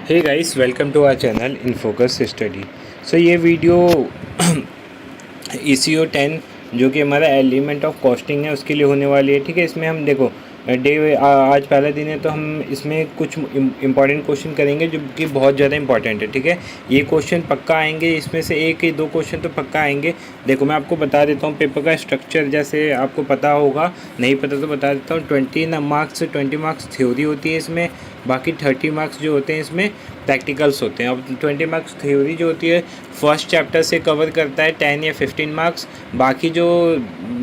Hey guys, welcome to our channel in focus study. So ये video ECO 10 जो कि हमारा एलिमेंट ऑफ कॉस्टिंग है उसके लिए होने वाली है। ठीक है, इसमें हम देखो आज पहला दिन है तो हम इसमें कुछ इंपॉर्टेंट क्वेश्चन करेंगे जो कि बहुत ज़्यादा इंपॉर्टेंट है। ठीक है, ये क्वेश्चन पक्का आएंगे, इसमें से एक या दो क्वेश्चन तो पक्का आएंगे। देखो मैं आपको बता देता हूँ पेपर का स्ट्रक्चर, जैसे आपको पता होगा, नहीं पता तो बता देता हूँ। 20 मार्क्स थ्योरी होती है इसमें, बाकी 30 मार्क्स जो होते हैं इसमें प्रैक्टिकल्स होते हैं। अब 20 मार्क्स थ्योरी जो होती है फर्स्ट चैप्टर से कवर करता है 10 या 15 मार्क्स, बाकी जो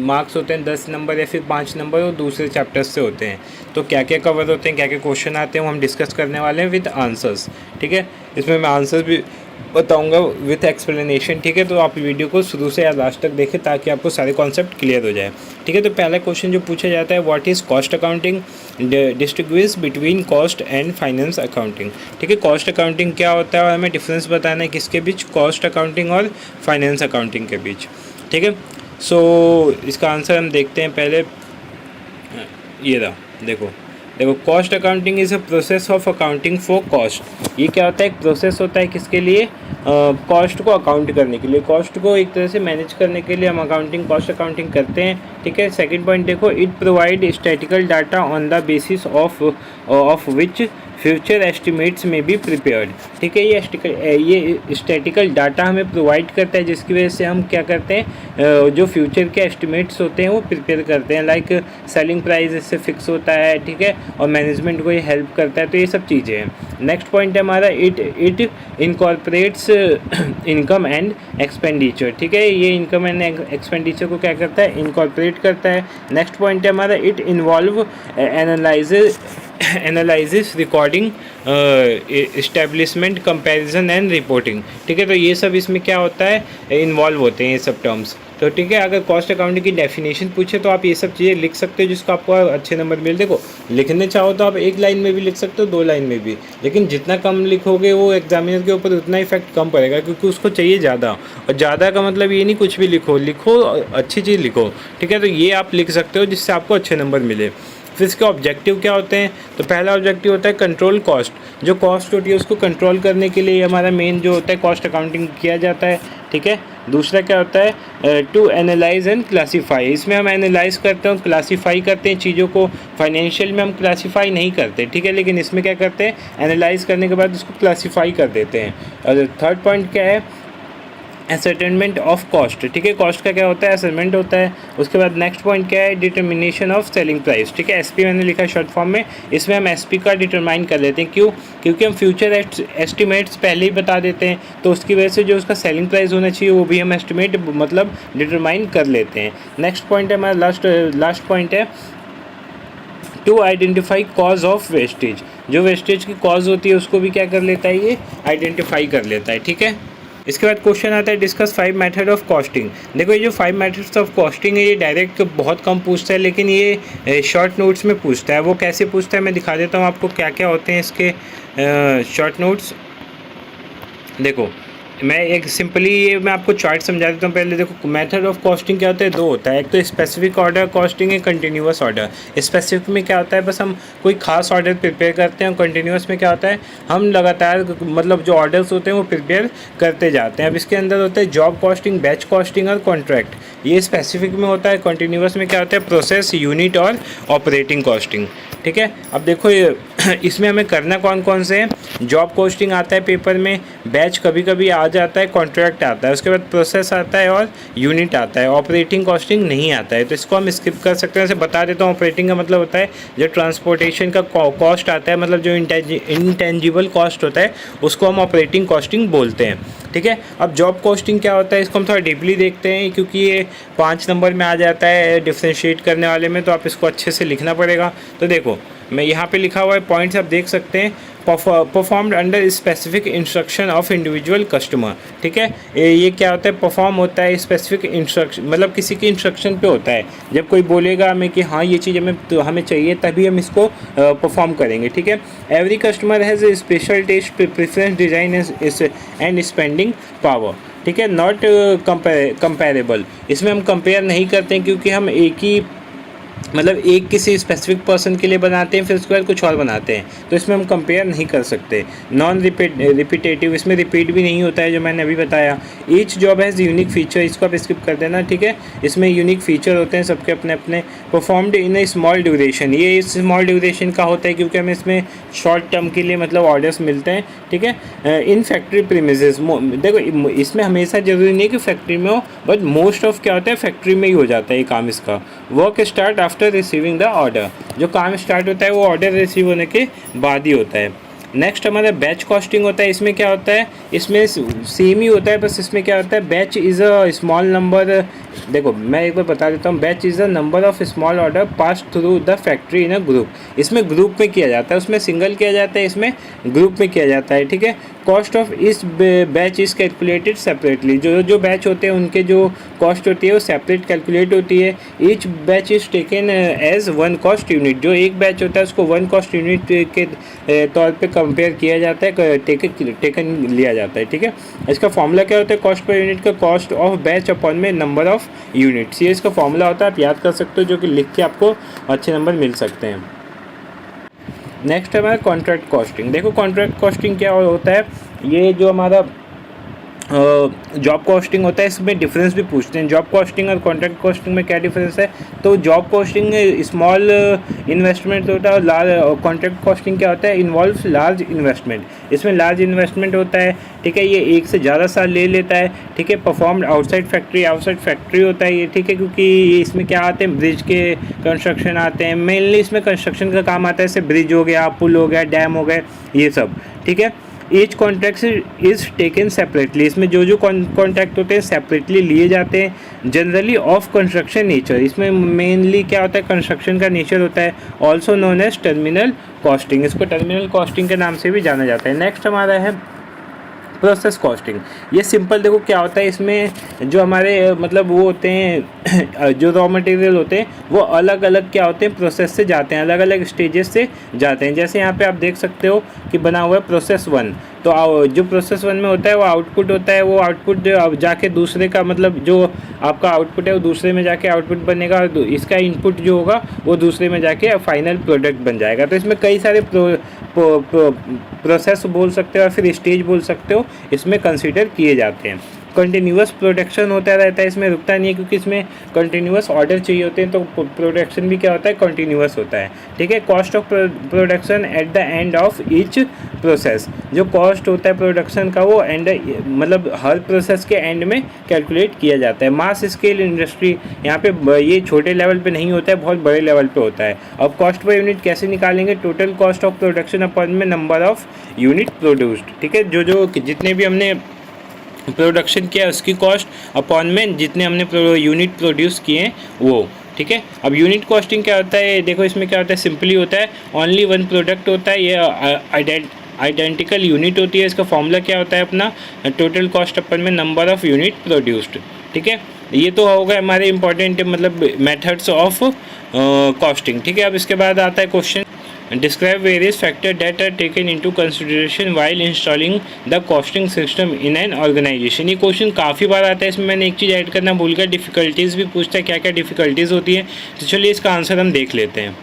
मार्क्स होते हैं 10 नंबर या फिर 5 नंबर वो दूसरे चैप्टर से होते हैं। तो क्या क्या कवर होते हैं, क्या क्या क्वेश्चन आते हैं वो हम डिस्कस करने वाले हैं विद आंसर्स। ठीक है, इसमें मैं आंसर्स भी बताऊंगा विथ एक्सप्लेनेशन। ठीक है, तो आप वीडियो को शुरू से या लास्ट तक देखें ताकि आपको सारे कॉन्सेप्ट क्लियर हो जाए। ठीक है, तो पहला क्वेश्चन जो पूछा जाता है, what is cost accounting, distinguish between cost and finance accounting. ठीक है, कॉस्ट अकाउंटिंग क्या होता है और हमें डिफरेंस बताना है किसके बीच, कॉस्ट अकाउंटिंग और फाइनेंस अकाउंटिंग के बीच। ठीक है, सो इसका आंसर हम देखते हैं पहले। ये रहा, देखो cost accounting is a process of accounting for cost. ये क्या होता है, एक प्रोसेस होता है किसके लिए, कॉस्ट को अकाउंट करने के लिए, कॉस्ट को एक तरह से मैनेज करने के लिए हम कॉस्ट अकाउंटिंग करते हैं। ठीक है, सेकंड पॉइंट देखो, it provide statistical data on the basis of which future estimates में बी प्रिपेयर्ड। ठीक है, ये स्टैटिकल डाटा हमें प्रोवाइड करता है जिसकी वजह से हम क्या करते हैं, जो फ्यूचर के एस्टिमेट्स होते हैं वो प्रिपेयर करते हैं। लाइक सेलिंग प्राइस इससे फिक्स होता है। ठीक है, और मैनेजमेंट को ये हेल्प करता है। तो ये सब चीज़ें हैं। नेक्स्ट पॉइंट है हमारा, it incorporates income and expenditure. ठीक है, ये इनकम एंड एक्सपेंडिचर को क्या करता है, इनकॉर्पोरेट करता है। नेक्स्ट पॉइंट है हमारा, it involve analysis recording establishment comparison and reporting. ठीक है, तो ये सब इसमें क्या होता है, इन्वॉल्व होते हैं ये सब टर्म्स। तो ठीक है, अगर कॉस्ट अकाउंटिंग की डेफिनेशन पूछे तो आप ये सब चीज़ें लिख सकते हो जिसको आपको अच्छे नंबर मिल। देखो लिखने चाहो तो आप एक लाइन में भी लिख सकते हो, 2 लाइन में भी, लेकिन जितना कम लिखोगे वो एग्जामिनर के ऊपर उतना इफेक्ट कम पड़ेगा, क्योंकि उसको चाहिए ज़्यादा। और ज़्यादा का मतलब ये नहीं कुछ भी लिखो अच्छी चीज़ लिखो। ठीक है, तो ये आप लिख सकते हो जिससे आपको अच्छे नंबर मिले। फिर इसके ऑब्जेक्टिव क्या होते हैं, तो पहला ऑब्जेक्टिव होता है कंट्रोल कॉस्ट। जो कॉस्ट होती है उसको कंट्रोल करने के लिए हमारा मेन जो होता है कॉस्ट अकाउंटिंग किया जाता है। ठीक है, दूसरा क्या होता है, टू एनालाइज एंड क्लासीफाई। इसमें हम एनालाइज करते हैं, क्लासीफाई करते हैं चीज़ों को। फाइनेंशियल में हम क्लासीफाई नहीं करते। ठीक है, लेकिन इसमें क्या करते हैं, एनालाइज करने के बाद उसको क्लासीफाई कर देते हैं। और थर्ड पॉइंट क्या है, एसेटमेंट ऑफ कॉस्ट। ठीक है, कॉस्ट का क्या होता है, एसेटमेंट होता है। उसके बाद नेक्स्ट पॉइंट क्या है, डिटर्मिनेशन ऑफ सेलिंग प्राइस। ठीक है, एसपी मैंने लिखा है शॉर्ट फॉर्म में, इसमें हम एसपी का डिटरमाइन कर लेते हैं। क्यों, क्योंकि हम फ्यूचर एस्टिमेट्स पहले ही बता देते हैं, तो उसकी वजह से जो उसका सेलिंग प्राइस होना चाहिए वो भी हम एस्टिमेट मतलब डिटरमाइन कर लेते हैं। नेक्स्ट पॉइंट है हमारा लास्ट पॉइंट है, to identify cause of wastage. जो वेस्टेज की कॉज होती है उसको भी क्या कर लेता है, ये आइडेंटिफाई कर लेता है। ठीक है, इसके बाद क्वेश्चन आता है, डिस्कस 5 मेथड ऑफ कॉस्टिंग। देखो ये जो 5 मेथड्स ऑफ कॉस्टिंग है ये डायरेक्ट तो बहुत कम पूछता है, लेकिन ये शॉर्ट नोट्स में पूछता है। वो कैसे पूछता है मैं दिखा देता हूँ आपको क्या क्या होते हैं इसके शॉर्ट नोट्स। देखो मैं एक सिंपली ये मैं आपको चार्ट समझा देता हूँ पहले। देखो मेथड ऑफ कॉस्टिंग क्या होता है, 2 होता है। एक तो स्पेसिफिक ऑर्डर कॉस्टिंग है, कंटिन्यूअस ऑर्डर। स्पेसिफिक में क्या होता है, बस हम कोई खास ऑर्डर प्रिपेयर करते हैं। और कंटिन्यूअस में क्या होता है, हम लगातार मतलब जो ऑर्डर्स होते हैं वो प्रिपेयर करते जाते हैं। अब इसके अंदर होता है जॉब कॉस्टिंग, बैच कॉस्टिंग और कॉन्ट्रैक्ट। ये स्पेसिफिक में होता है। कंटिन्यूअस में क्या होता है, प्रोसेस, यूनिट और ऑपरेटिंग कॉस्टिंग। ठीक है, अब देखो इसमें हमें करना कौन कौन से हैं, जॉब कॉस्टिंग आता है पेपर में, बैच कभी कभी आ जाता है, कॉन्ट्रैक्ट आता है, उसके बाद प्रोसेस आता है और यूनिट आता है। ऑपरेटिंग कॉस्टिंग नहीं आता है, तो इसको हम स्किप कर सकते हैं। जैसे बता देता हूँ, ऑपरेटिंग का मतलब होता है जो ट्रांसपोर्टेशन का कॉस्ट आता है, मतलब जो इंटेंजिबल कॉस्ट होता है उसको हम ऑपरेटिंग कॉस्टिंग बोलते हैं। ठीक है, अब जॉब कॉस्टिंग क्या होता है इसको हम थोड़ा डीपली देखते हैं, क्योंकि ये 5 नंबर में आ जाता है डिफ्रेंशिएट करने वाले में, तो आप इसको अच्छे से लिखना पड़ेगा। तो देखो मैं यहाँ पे लिखा हुआ है पॉइंट्स, आप देख सकते हैं। Performed under specific instruction of individual customer. ठीक है, ये क्या होता है, परफॉर्म होता है स्पेसिफिक इंस्ट्रक्शन, मतलब किसी के इंस्ट्रक्शन पे होता है। जब कोई बोलेगा हमें कि हाँ ये चीज़ हमें चाहिए, तभी हम इसको परफॉर्म करेंगे। ठीक है, every customer has a special taste, preference, design and spending power. ठीक है, नॉट कंपेरेबल। इसमें हम कंपेयर नहीं करते हैं, क्योंकि हम एक ही मतलब एक किसी स्पेसिफिक पर्सन के लिए बनाते हैं फिर उसके बाद कुछ और बनाते हैं, तो इसमें हम कंपेयर नहीं कर सकते। नॉन रिपीटेटिव, इसमें रिपीट भी नहीं होता है जो मैंने अभी बताया। Each job has unique feature, इसको आप स्किप कर देना, ठीक है। इसमें यूनिक फीचर होते हैं सबके अपने अपने। Performed in A small duration, ये स्मॉल ड्यूरेशन का होता है क्योंकि हमें इसमें शॉर्ट टर्म के लिए मतलब ऑर्डर्स मिलते हैं, ठीक है। इन फैक्ट्री प्रीमिसेस, देखो इसमें हमेशा ज़रूरी नहीं है कि फैक्ट्री में हो, बट मोस्ट ऑफ क्या होता है फैक्ट्री में ही हो जाता है ये काम इसका। Work start after receiving the order, जो काम स्टार्ट होता है वो ऑर्डर रिसीव होने के बाद ही होता है। नेक्स्ट हमारा बैच कॉस्टिंग होता है। इसमें क्या होता है, इसमें सेम ही होता है, बस इसमें क्या होता है batch is a small number. देखो मैं एक बार बता देता हूँ, batch is a number of small order pass through the factory in a group. इसमें ग्रुप में किया जाता है, उसमें सिंगल किया जाता है, इसमें ग्रुप में किया जाता है, ठीक है। कॉस्ट ऑफ इस बैच इज़ कैलकुलेटेड सेपरेटली, जो बैच होते हैं उनके जो कॉस्ट होती है वो सेपरेट कैलकुलेट होती है। Each batch is taken as one cost unit, जो एक बैच होता है उसको वन कॉस्ट यूनिट के तौर पे कंपेयर किया जाता है, टेकन लिया जाता है, ठीक है। इसका फॉर्मूला क्या होता है, कॉस्ट पर यूनिट का कॉस्ट ऑफ बैच अपॉन में नंबर ऑफ यूनिट्स, ये इसका फॉर्मूला होता है, आप याद कर सकते हो, जो कि लिख के आपको अच्छे नंबर मिल सकते हैं। नेक्स्ट है हमारा कॉन्ट्रैक्ट कॉस्टिंग। देखो कॉन्ट्रैक्ट कॉस्टिंग क्या होता है, ये जो हमारा जॉब कॉस्टिंग होता है इसमें डिफरेंस भी पूछते हैं। जॉब कॉस्टिंग और कॉन्ट्रैक्ट कॉस्टिंग में क्या डिफरेंस है, तो जॉब कॉस्टिंग स्मॉल इन्वेस्टमेंट होता है और लार्ज कॉन्ट्रैक्ट कॉस्टिंग क्या होता है, इन्वॉल्व्स लार्ज इन्वेस्टमेंट। इसमें लार्ज इन्वेस्टमेंट होता है, ठीक है, ये एक से ज़्यादा साल ले लेता है, ठीक है। परफॉर्म्ड आउटसाइड फैक्ट्री होता है ये, ठीक है, क्योंकि इसमें क्या आते हैं ब्रिज के कंस्ट्रक्शन आते हैं, मेनली इसमें कंस्ट्रक्शन का काम आता है, जैसे ब्रिज हो गया, पुल हो गया, डैम हो गए, ये सब, ठीक है। ईच कॉन्ट्रैक्ट इज़ टेकन सेपरेटली, इसमें जो कॉन्ट्रैक्ट होते हैं सेपरेटली लिए जाते हैं। जनरली ऑफ कंस्ट्रक्शन नेचर, इसमें मेनली क्या होता है कंस्ट्रक्शन का नेचर होता है। Also known as terminal costing, इसको टर्मिनल कॉस्टिंग के नाम से भी जाना जाता है। नेक्स्ट हमारा है प्रोसेस कॉस्टिंग। ये सिंपल देखो क्या होता है, इसमें जो हमारे मतलब वो होते हैं जो रॉ मटेरियल होते हैं वो अलग अलग क्या होते हैं प्रोसेस से जाते हैं, अलग अलग स्टेजेस से जाते हैं। जैसे यहाँ पे आप देख सकते हो कि बना हुआ है प्रोसेस 1, तो जो प्रोसेस 1 में होता है वो आउटपुट होता है, वो आउटपुट अब जाके दूसरे का मतलब जो आपका आउटपुट है वो दूसरे में जाके आउटपुट बनेगा और इसका इनपुट जो होगा वो दूसरे में जाके फाइनल प्रोडक्ट बन जाएगा। तो इसमें कई सारे प्रोसेस बोल सकते हो और फिर स्टेज बोल सकते हो, इसमें कंसीडर किए जाते हैं। कंटिन्यूअस प्रोडक्शन होता रहता है, इसमें रुकता नहीं है क्योंकि इसमें कंटिन्यूअस ऑर्डर चाहिए होते हैं, तो प्रोडक्शन भी क्या होता है कंटिन्यूअस होता है, ठीक है। Cost of production at the end of each process, जो कॉस्ट होता है प्रोडक्शन का वो एंड मतलब हर प्रोसेस के एंड में कैलकुलेट किया जाता है। मास स्केल इंडस्ट्री, यहाँ पे ये छोटे लेवल पे नहीं होता है, बहुत बड़े लेवल पे होता है। अब कॉस्ट पर यूनिट कैसे निकालेंगे, total cost of production upon में नंबर ऑफ यूनिट प्रोड्यूस्ड, ठीक है। जो जितने भी हमने प्रोडक्शन किया उसकी कॉस्ट अपॉन में जितने हमने यूनिट प्रोड्यूस किए हैं वो, ठीक है। अब यूनिट कॉस्टिंग क्या होता है, देखो इसमें क्या होता है, सिंपली होता है ओनली वन प्रोडक्ट होता है, ये आइडेंटिकल यूनिट होती है। इसका फॉर्मूला क्या होता है अपना, टोटल कॉस्ट अपन में नंबर ऑफ यूनिट प्रोड्यूस्ड, ठीक है। ये तो होगा हमारे इंपॉर्टेंट मतलब मेथड्स ऑफ कॉस्टिंग, ठीक है। अब इसके बाद आता है question, describe various factor that are taken into consideration while installing the costing system in an organisation. ये क्वेश्चन काफ़ी बार आता है, इसमें मैंने एक चीज़ ऐड करना भूल गया, डिफ़िकल्टीज़ भी पूछता है, क्या क्या डिफ़िकल्टीज़ होती है। तो चलिए इसका आंसर हम देख लेते हैं।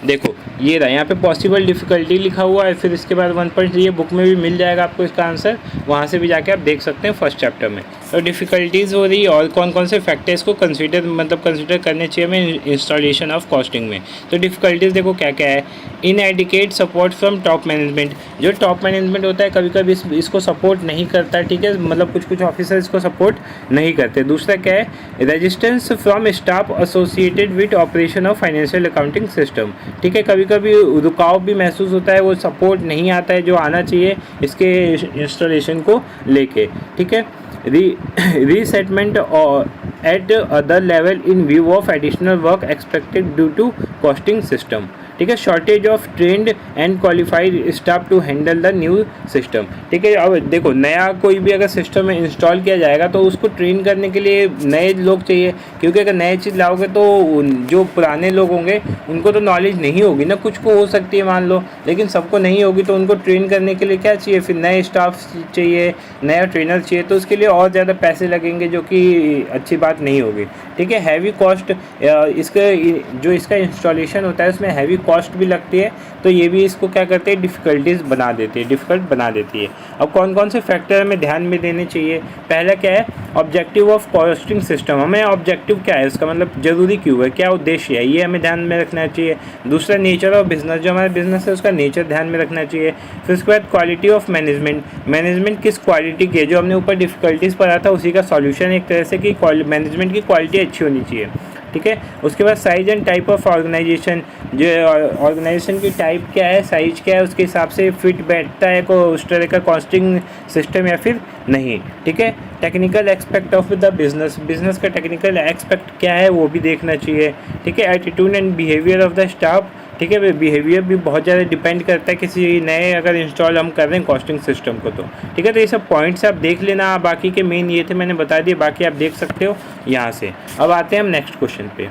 देखो ये रहा, यहाँ पे पॉसिबल डिफ़िकल्टी लिखा हुआ है, फिर इसके बाद 1 पॉइंट ये बुक में भी मिल जाएगा आपको इसका आंसर, वहाँ से भी जाके आप देख सकते हैं फर्स्ट चैप्टर में। तो डिफ़िकल्टीज़ हो रही है और कौन कौन से फैक्टर्स को कंसिडर करने चाहिए हमें इंस्टॉलेशन ऑफ कॉस्टिंग में। तो डिफ़िकल्टीज़ देखो क्या क्या है, inadequate support from top management, जो टॉप मैनेजमेंट होता है कभी कभी इसको सपोर्ट नहीं करता, ठीक है, मतलब कुछ ऑफिसर इसको सपोर्ट नहीं करते। दूसरा क्या है, resistance from staff associated with operation of financial accounting system, ठीक है, कभी कभी रुकाव भी महसूस होता है, वो सपोर्ट नहीं आता है जो आना चाहिए इसके इंस्टॉलेशन को लेके, ठीक है। Resettlement at other level in view of additional work expected due to costing system, ठीक है, shortage of trained and qualified staff to handle the new system. ठीक है, अब देखो नया कोई भी अगर सिस्टम इंस्टॉल किया जाएगा तो उसको ट्रेन करने के लिए नए लोग चाहिए, क्योंकि अगर नए चीज़ लाओगे तो जो पुराने लोग होंगे उनको तो नॉलेज नहीं होगी ना, कुछ को हो सकती है मान लो, लेकिन सबको नहीं होगी, तो उनको ट्रेन करने के लिए क्या चाहिए, फिर नए स्टाफ चाहिए, नया ट्रेनर चाहिए, तो उसके लिए और ज़्यादा पैसे लगेंगे जो कि अच्छी बात नहीं होगी। ठीक है, हैवी कॉस्ट, इसका इंस्टॉलेशन होता है उसमें हैवी कॉस्ट भी लगती है, तो ये भी इसको क्या करते हैं, डिफ़िकल्ट बना देती है। अब कौन कौन से फैक्टर हमें ध्यान में देने चाहिए, पहला क्या है, ऑब्जेक्टिव ऑफ कॉस्टिंग सिस्टम। हमें ऑब्जेक्टिव क्या है, इसका मतलब ज़रूरी क्यों है, क्या उद्देश्य है, ये हमें ध्यान में रखना चाहिए। दूसरा नेचर ऑफ बिजनेस, जो हमारा बिजनेस है उसका नेचर ध्यान में रखना चाहिए। फिर उसके बाद क्वालिटी ऑफ मैनेजमेंट किस क्वालिटी की है, जो हमने ऊपर डिफ़िकल्टीज़ पढ़ा था उसी का सॉल्यूशन एक तरह से कि मैनेजमेंट की क्वालिटी अच्छी होनी चाहिए। ठीक है, उसके बाद size and type of organisation, जो ऑर्गेनाइजेशन की टाइप क्या है, साइज क्या है, उसके हिसाब से फिट बैठता है को उस तरह का कॉस्टिंग सिस्टम या फिर नहीं। ठीक है, technical expect of the business का टेक्निकल एक्सपेक्ट क्या है वो भी देखना चाहिए। ठीक है, attitude and behaviour of the staff. ठीक है, बिहेवियर भी बहुत ज़्यादा डिपेंड करता है किसी नए अगर इंस्टॉल हम कर रहे हैं कॉस्टिंग सिस्टम को तो। ठीक है, तो ये सब पॉइंट्स आप देख लेना, बाकी के मेन ये थे मैंने बता दिए, बाकी आप देख सकते हो यहाँ से। अब आते हैं हम नेक्स्ट क्वेश्चन पे।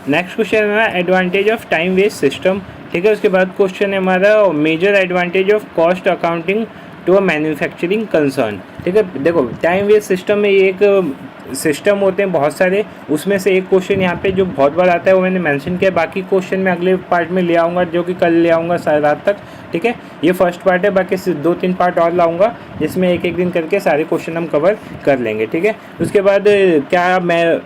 नेक्स्ट क्वेश्चन है हमारा advantage of time waste system. ठीक है, उसके बाद क्वेश्चन है हमारा major advantage of cost accounting to a manufacturing concern. ठीक है, देखो टाइम वेस्ट सिस्टम में एक सिस्टम होते हैं बहुत सारे, उसमें से एक क्वेश्चन यहाँ पे जो बहुत बार आता है वो मैंने मेंशन किया, बाकी क्वेश्चन मैं अगले पार्ट में ले आऊँगा जो कि कल ले आऊँगा सारी रात तक। ठीक है, ये फर्स्ट पार्ट है, बाकी 2-3 पार्ट और लाऊंगा जिसमें एक एक दिन करके सारे क्वेश्चन हम कवर कर लेंगे। ठीक है, उसके बाद क्या मैं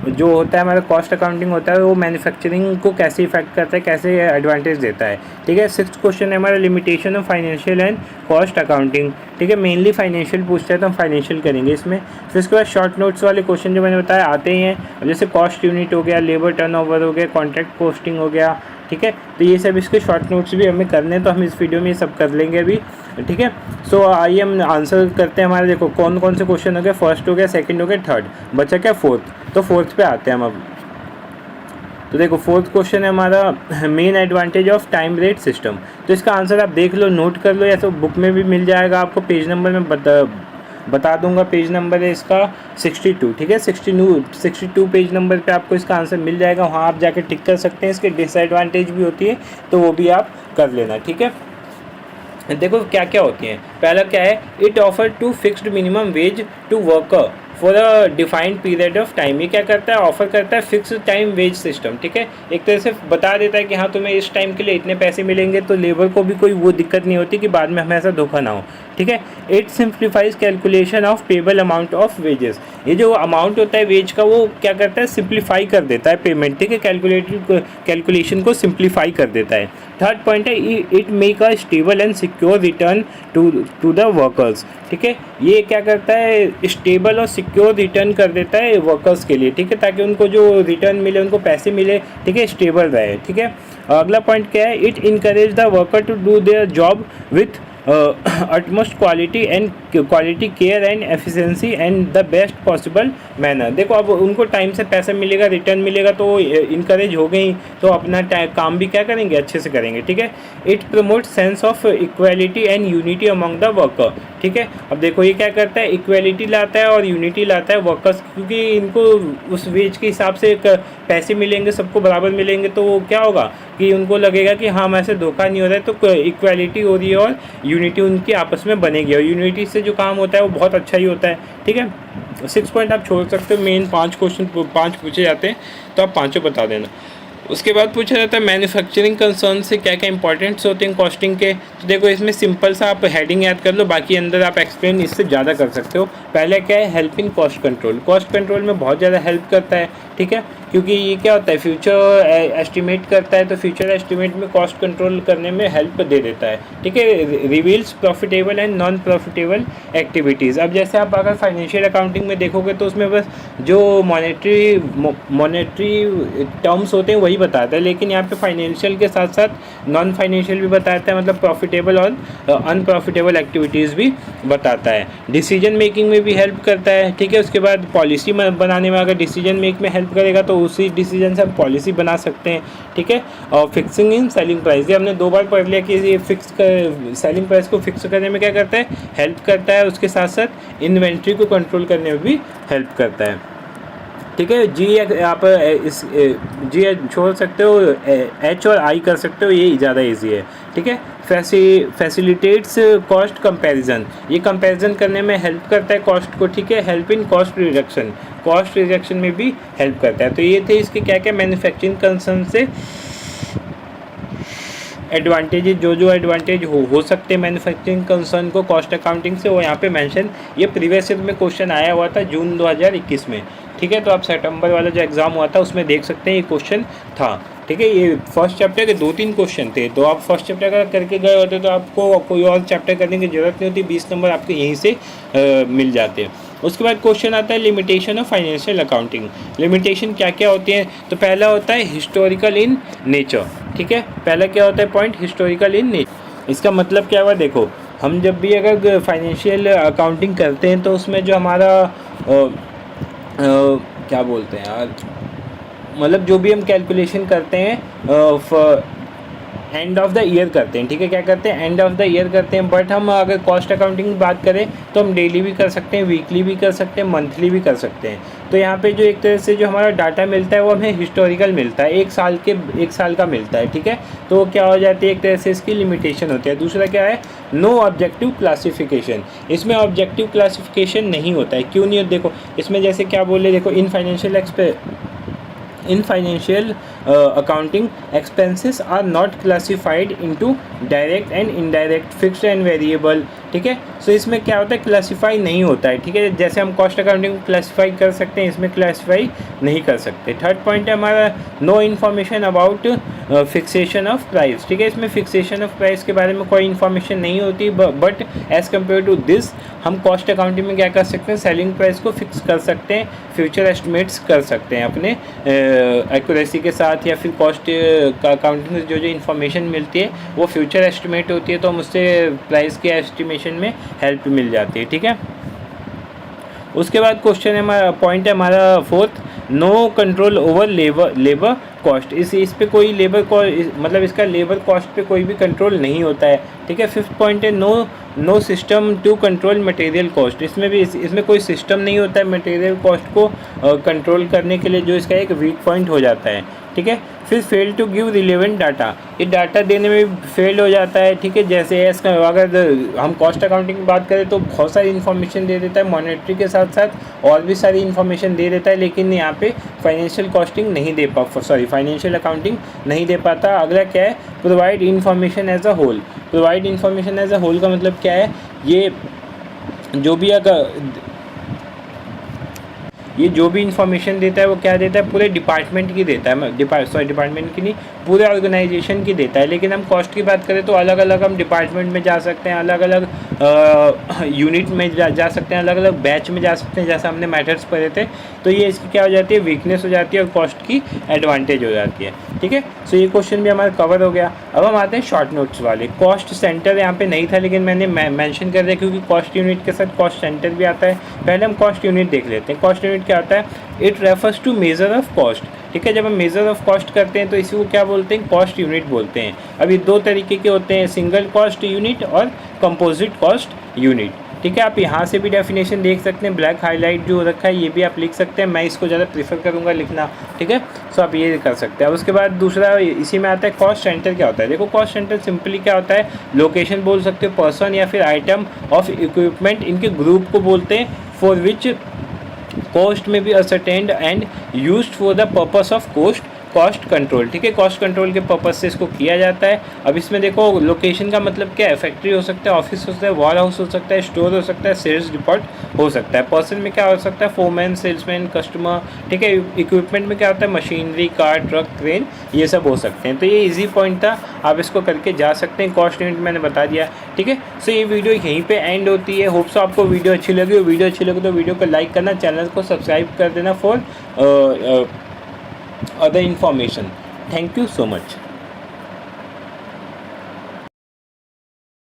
जो होता है हमारा कॉस्ट अकाउंटिंग होता है वो मैन्युफैक्चरिंग को कैसे इफेक्ट करता है, कैसे एडवांटेज देता है। ठीक है, 6th क्वेश्चन है हमारा limitation of financial and cost accounting. ठीक है, मेनली फाइनेंशियल पूछता है तो हम फाइनेंशियल करेंगे इसमें। फिर उसके बाद शॉर्ट नोट्स वाले क्वेश्चन जो मैंने बताया आते ही हैं, जैसे कॉस्ट यूनिट हो गया, लेबर टर्नओवर हो गया, कॉन्ट्रैक्ट कॉस्टिंग हो गया। ठीक है, तो ये सब इसके शॉर्ट नोट्स भी हमें करने हैं, तो हम इस वीडियो में ये सब कर लेंगे अभी। ठीक है, सो आइए हम आंसर करते हैं। हमारे देखो कौन कौन से क्वेश्चन हो गए, फर्स्ट हो गया, सेकंड हो गया, थर्ड, बचा क्या फोर्थ, तो फोर्थ पे आते हैं हम अब। तो देखो फोर्थ क्वेश्चन है हमारा main advantage of time rate system. तो इसका आंसर आप देख लो, नोट कर लो, या तो बुक में भी मिल जाएगा आपको, पेज नंबर में बता दूंगा, पेज नंबर है इसका 62। ठीक है, 62 पेज नंबर पे आपको इसका आंसर मिल जाएगा, वहाँ आप जाके टिक कर सकते हैं। इसके डिसएडवांटेज भी होती है तो वो भी आप कर लेना। ठीक है, देखो क्या क्या होती हैं, पहला क्या है, it offer to fixed minimum wage to worker for a defined period of time. ये क्या करता है, ऑफर करता है फिक्स टाइम वेज सिस्टम। ठीक है, एक तरह से बता देता है कि हाँ तुम्हें इस टाइम के लिए इतने पैसे मिलेंगे, तो लेबर को भी कोई वो दिक्कत नहीं होती कि बाद में हमें ऐसा धोखा ना हो। ठीक है, it simplifies calculation of payable amount of wages. ये जो अमाउंट होता है वेज का वो क्या करता है, सिंप्लीफाई कर देता है पेमेंट। ठीक है, कैलकुलेशन को सिंप्लीफाई कर देता है। थर्ड पॉइंट है, it make a stable and secure return to the workers. ठीक है, ये क्या करता है, स्टेबल और सिक्योर रिटर्न कर देता है वर्कर्स के लिए। ठीक है, ताकि उनको जो रिटर्न मिले, उनको पैसे मिले, ठीक है, स्टेबल रहे। ठीक है, अगला पॉइंट क्या है, it encourage the worker to do their job with utmost quality care and efficiency and the best possible manner. देखो अब उनको टाइम से पैसा मिलेगा, रिटर्न मिलेगा, तो इनकरेज हो गई, तो अपना काम भी क्या करेंगे, अच्छे से करेंगे। ठीक है, it promote sense of equality and unity among the worker. ठीक है, अब देखो ये क्या करता है, इक्वालिटी लाता है और यूनिटी लाता है वर्कर्स, क्योंकि इनको उस वेज के हिसाब से पैसे मिलेंगे, सबको बराबर मिलेंगे, तो क्या होगा कि उनको लगेगा कि हाँ ऐसे धोखा नहीं हो रहा है, तो इक्वालिटी हो रही है और यूनिटी उनकी आपस में बनेगी, और यूनिटी से जो काम होता है वो बहुत अच्छा ही होता है। ठीक है, 6 पॉइंट आप छोड़ सकते हो, मेन 5 क्वेश्चन 5 पूछे जाते हैं तो आप 5 बता देना। उसके बाद पूछा जाता है मैन्युफैक्चरिंग कंसर्न से क्या क्या इंपॉर्टेंट्स होते हैं कॉस्टिंग के। तो देखो इसमें सिंपल सा आप हेडिंग याद कर लो, बाकी अंदर आप एक्सप्लेन इससे ज़्यादा कर सकते हो। पहले क्या है, help in cost control. Cost control में बहुत ज़्यादा हेल्प करता है। ठीक है, क्योंकि ये क्या होता है, फ्यूचर एस्टिमेट करता है, तो फ्यूचर एस्टिमेट में कॉस्ट कंट्रोल करने में हेल्प दे देता है। ठीक है, reveals profitable and non profitable activities. अब जैसे आप अगर फाइनेंशियल अकाउंटिंग में देखोगे तो उसमें बस जो मॉनेटरी टर्म्स होते हैं वही बताता है, लेकिन यहाँ पे फाइनेंशियल के साथ साथ नॉन फाइनेंशियल भी बताता है, मतलब प्रॉफिटेबल और अनप्रॉफिटेबल एक्टिविटीज़ भी बताता है। डिसीजन मेकिंग में भी हेल्प करता है, ठीक है। उसके बाद पॉलिसी बनाने में अगर डिसीजन मेक में हेल्प करेगा तो उसी डिसीजन से हम पॉलिसी बना सकते हैं, ठीक है। और फिक्सिंग इन सेलिंग प्राइस, ये हमने 2 बार पढ़ लिया कि ये सेलिंग प्राइस को फिक्स करने में क्या करता है, हेल्प करता है। उसके साथ साथ इन्वेंट्री को कंट्रोल करने में भी हेल्प करता है, ठीक है। जी आप इस जी छोड़ सकते हो, एच और आई कर सकते हो, ये ज़्यादा इजी है, ठीक है। फैसिलिटेट्स कॉस्ट कंपैरिजन, ये कंपैरिजन करने में हेल्प करता है कॉस्ट को, ठीक है। हेल्प इन कॉस्ट रिडक्शन में भी हेल्प करता है। तो ये थे इसके क्या क्या मैन्युफैक्चरिंग कंसर्न से एडवांटेजेस, जो एडवांटेज हो सकते हैं मैन्युफैक्चरिंग कंसर्न को कॉस्ट अकाउंटिंग से, वो यहाँ पे मेंशन, ये प्रीवियस ईयर में क्वेश्चन आया हुआ था जून 2021 में, ठीक है। तो आप सितंबर वाला जो एग्ज़ाम हुआ था उसमें देख सकते हैं ये क्वेश्चन था, ठीक है। ये फर्स्ट चैप्टर के 2-3 क्वेश्चन थे, तो आप फर्स्ट चैप्टर का करके गए होते तो आपको कोई और चैप्टर करने की ज़रूरत नहीं होती, 20 नंबर आपके यहीं से मिल जाते हैं। उसके बाद क्वेश्चन आता है limitation of financial accounting. Limitation क्या क्या होती हैं, तो पहला होता है हिस्टोरिकल इन नेचर, ठीक है। पहला क्या होता है पॉइंट, हिस्टोरिकल इन नेचर। इसका मतलब क्या हुआ, देखो हम जब भी अगर फाइनेंशियल अकाउंटिंग करते हैं तो उसमें जो हमारा क्या बोलते हैं यार, मतलब जो भी हम कैलकुलेशन करते हैं एंड ऑफ द ईयर करते हैं, ठीक है। क्या करते हैं, एंड ऑफ द ईयर करते हैं। बट हम अगर कॉस्ट अकाउंटिंग की बात करें तो हम डेली भी कर सकते हैं, वीकली भी कर सकते हैं, मंथली भी कर सकते हैं। तो यहाँ पे जो एक तरह से जो हमारा डाटा मिलता है वो हमें हिस्टोरिकल मिलता है, एक साल का मिलता है, ठीक है। तो क्या हो जाती है, एक तरह से इसकी लिमिटेशन होती है। दूसरा क्या है, नो ऑब्जेक्टिव क्लासिफिकेशन, इसमें ऑब्जेक्टिव क्लासिफिकेशन नहीं होता है। क्यों नहीं होता, देखो इसमें जैसे क्या बोले, देखो in financial accounting expenses are not classified into direct and indirect, fixed and variable, ठीक है। सो इसमें क्या होता है, क्लासीफाई नहीं होता है, ठीक है। जैसे हम कॉस्ट अकाउंटिंग क्लासीफाई कर सकते हैं, इसमें क्लासीफाई नहीं कर सकते। थर्ड पॉइंट है हमारा no information about fixation of price, ठीक है। इसमें फिक्सेशन ऑफ प्राइस के बारे में कोई इन्फॉर्मेशन नहीं होती, but as compare to this हम कॉस्ट अकाउंटिंग में क्या कर सकते हैं, सेलिंग प्राइस को फिक्स कर सकते हैं, फ्यूचर एस्टिमेट्स कर सकते हैं अपने एक्यूरेसी के साथ, या फिर कॉस्ट का अकाउंटिंग से जो इन्फॉर्मेशन मिलती है वो फ्यूचर एस्टिमेट होती है, तो हम उससे प्राइस के एस्टिमेशन में हेल्प मिल जाती है, ठीक है। उसके बाद क्वेश्चन है हमारा, पॉइंट है हमारा fourth, no control over labour cost. इस पे कोई मतलब इसका लेबर कॉस्ट पे कोई भी कंट्रोल नहीं होता है, ठीक है। फिफ्थ पॉइंट है no system to control material cost. इसमें कोई सिस्टम नहीं होता है मटेरियल कॉस्ट को कंट्रोल करने के लिए, जो इसका एक वीक पॉइंट हो जाता है, ठीक है। फिर fail to give relevant data, ये डाटा देने में फेल हो जाता है, ठीक है। जैसे अगर हम कॉस्ट अकाउंटिंग की बात करें तो बहुत सारी इन्फॉर्मेशन दे देता है, मॉनेटरी के साथ साथ और भी सारी इन्फॉर्मेशन दे देता है, लेकिन यहाँ पे फाइनेंशियल फाइनेंशियल अकाउंटिंग नहीं दे पाता। अगला क्या है, provide information as a whole. Provide information as a whole का मतलब क्या है, ये जो भी इन्फॉर्मेशन देता है वो क्या देता है, पूरे डिपार्टमेंट की देता है, डिपार्टमेंट की नहीं, पूरे ऑर्गेनाइजेशन की देता है। लेकिन हम कॉस्ट की बात करें तो अलग अलग हम डिपार्टमेंट में जा सकते हैं, अलग अलग यूनिट में जा सकते हैं, अलग अलग बैच में जा सकते हैं, जैसा हमने मैथड्स पढ़े थे। तो ये इसकी क्या हो जाती है, वीकनेस हो जाती है, और कॉस्ट की एडवांटेज हो जाती है, ठीक है। सो ये क्वेश्चन भी हमारा कवर हो गया। अब हम आते हैं शॉर्ट नोट्स वाले। कॉस्ट सेंटर यहाँ पे नहीं था, लेकिन मैंने मेंशन कर दिया क्योंकि कॉस्ट यूनिट के साथ कॉस्ट सेंटर भी आता है। पहले हम कॉस्ट यूनिट देख लेते हैं। कॉस्ट यूनिट क्या होता है, it refers to measure of cost, ठीक है। जब हम मेजर ऑफ कॉस्ट करते हैं तो इसी को क्या बोलते हैं, कॉस्ट यूनिट बोलते हैं। अब ये 2 तरीके के होते हैं, सिंगल कॉस्ट यूनिट और कंपोजिट कॉस्ट यूनिट, ठीक है। आप यहाँ से भी डेफिनेशन देख सकते हैं, ब्लैक हाईलाइट जो रखा है ये भी आप लिख सकते हैं, मैं इसको ज़्यादा प्रीफर करूँगा लिखना, ठीक है। सो आप ये कर सकते हैं। अब उसके बाद दूसरा इसी में आता है कॉस्ट सेंटर। क्या होता है, देखो कॉस्ट सेंटर सिंपली क्या होता है, लोकेशन बोल सकते हो, पर्सन या फिर आइटम ऑफ इक्विपमेंट, इनके ग्रुप को बोलते हैं, for which cost may be ascertained and used for the purpose of cost control, ठीक है। कॉस्ट कंट्रोल के पर्पस से इसको किया जाता है। अब इसमें देखो लोकेशन का मतलब क्या है, फैक्ट्री हो सकता है, ऑफिस हो सकता है, वेयर हाउस हो सकता है, स्टोर हो सकता है, सेल्स डिपार्ट हो सकता है। पर्सन में क्या हो सकता है, फोरमैन, सेल्समैन, कस्टमर, ठीक है। इक्विपमेंट में क्या होता है, मशीनरी, कार, ट्रक, क्रेन, ये सब हो सकते हैं। तो ये इजी पॉइंट था, आप इसको करके जा सकते हैं। कॉस्ट यूनिट मैंने बता दिया, ठीक है। सो ये वीडियो यहीं पे एंड होती है। होप सो आपको वीडियो अच्छी लगी। वीडियो अच्छी लगी तो वीडियो को लाइक करना, चैनल को सब्सक्राइब कर देना for other information, thank you so much.